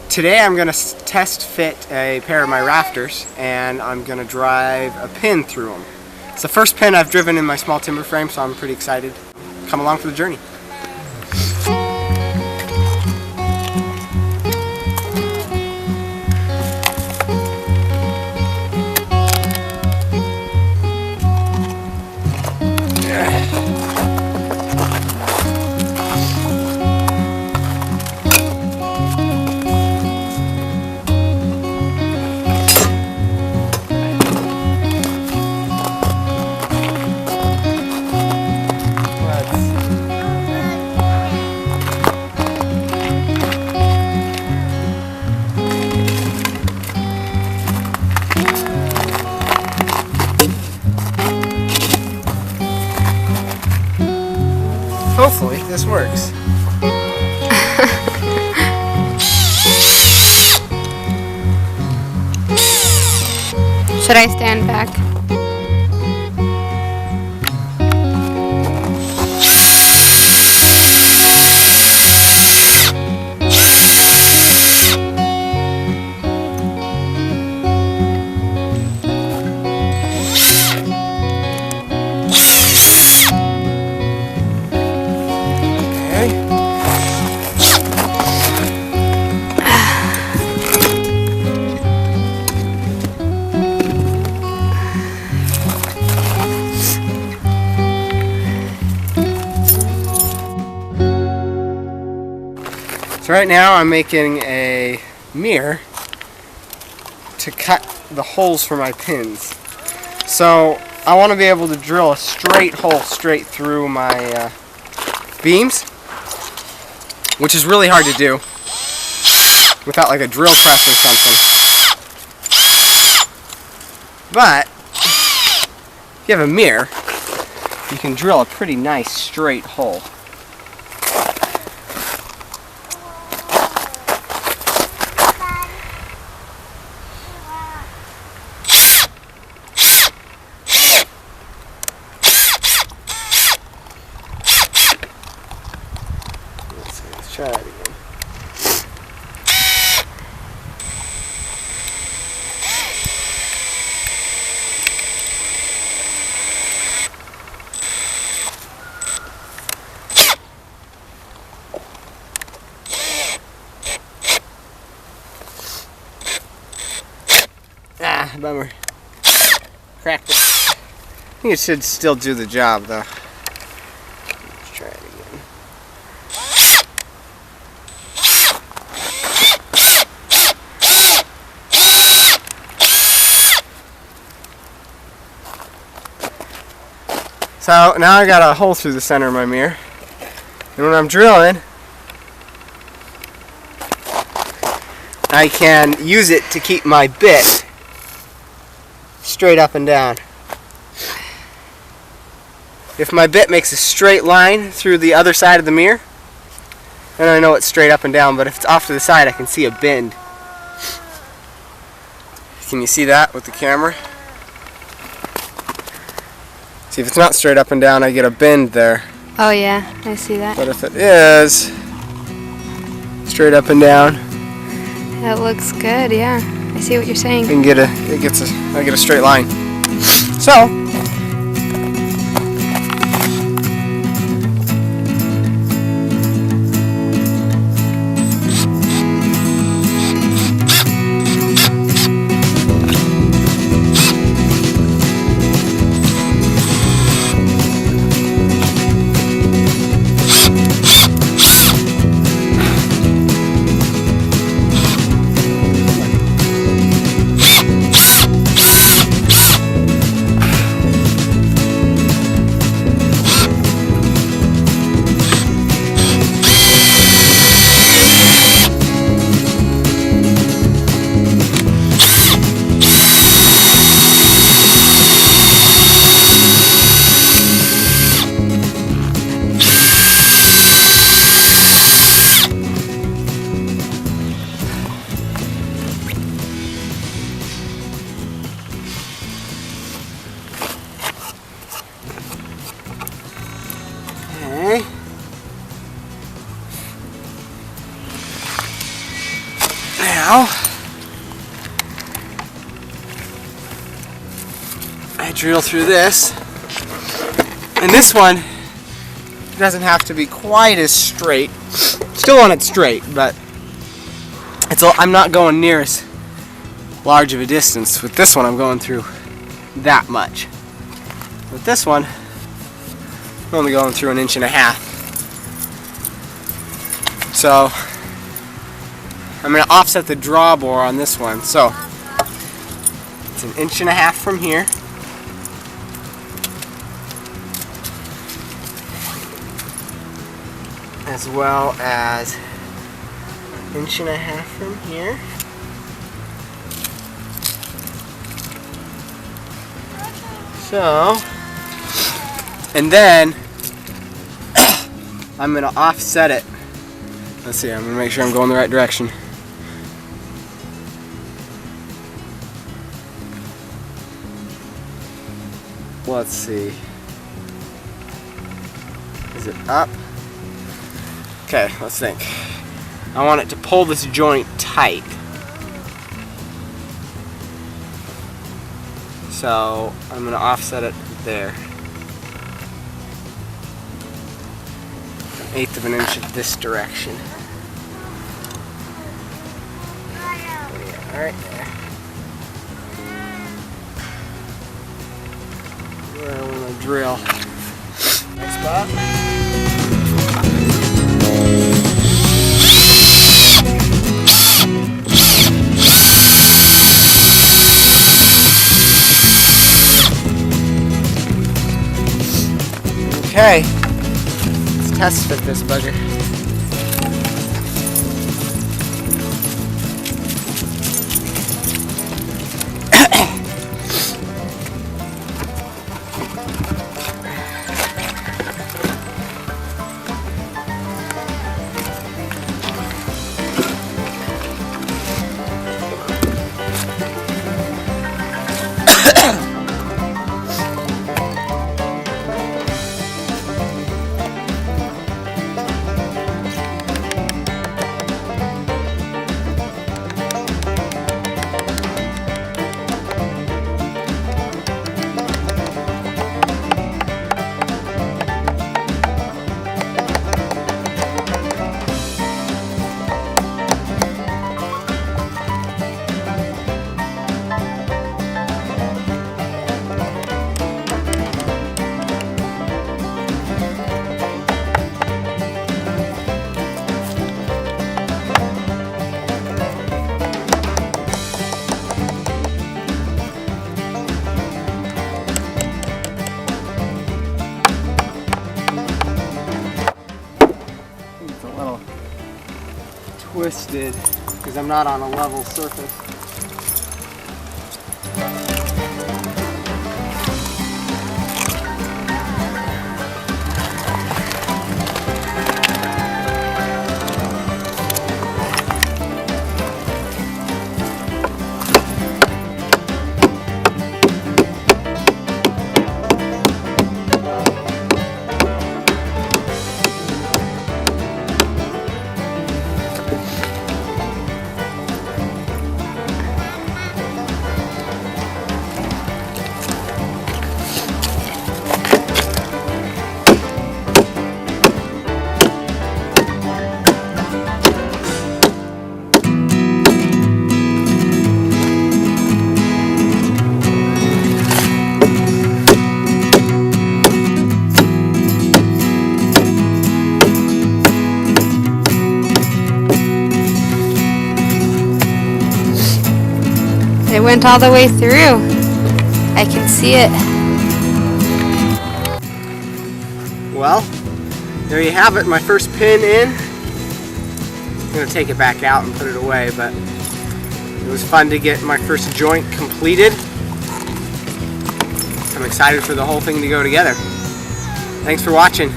Today I'm going to test fit a pair of my rafters, and I'm going to drive a pin through them. It's the first pin I've driven in my small timber frame, so I'm pretty excited. Come along for the journey. Hopefully this works. Should I stand back? So right now I'm making a mirror to cut the holes for my pins. So I want to be able to drill a straight hole straight through my beams, which is really hard to do without like a drill press or something. But if you have a mirror, you can drill a pretty nice straight hole. Let's try that again. Ah, bummer. Cracked it. I think it should still do the job though. Let's try it again. So now I got a hole through the center of my mirror, and when I'm drilling, I can use it to keep my bit straight up and down. If my bit makes a straight line through the other side of the mirror, then I know it's straight up and down, but if it's off to the side, I can see a bend. Can you see that with the camera? See, if it's not straight up and down, I get a bend there. Oh yeah, I see that. But if it is straight up and down, That looks good, yeah. I see what you're saying. I get a straight line. So now I drill through this, and this one doesn't have to be quite as straight. Still on it straight, but I'm not going near as large of a distance. With this one, I'm going through that much. With this one, I'm only going through 1.5 inches. So I'm going to offset the draw bore on this one. So it's 1.5 inches from here. As well as 1.5 inches from here. So, and then I'm going to offset it. Let's see, I'm going to make sure I'm going the right direction. Let's see. Is it up? Okay, let's think. I want it to pull this joint tight. So I'm going to offset it there. 1/8 of an inch in this direction. Alright there. Where I want to drill. Next spot. Okay, let's test fit this bugger. Twisted because I'm not on a level surface. It went all the way through. I can see it. Well, there you have it, my first pin in. I'm going to take it back out and put it away, but it was fun to get my first joint completed. I'm excited for the whole thing to go together. Thanks for watching.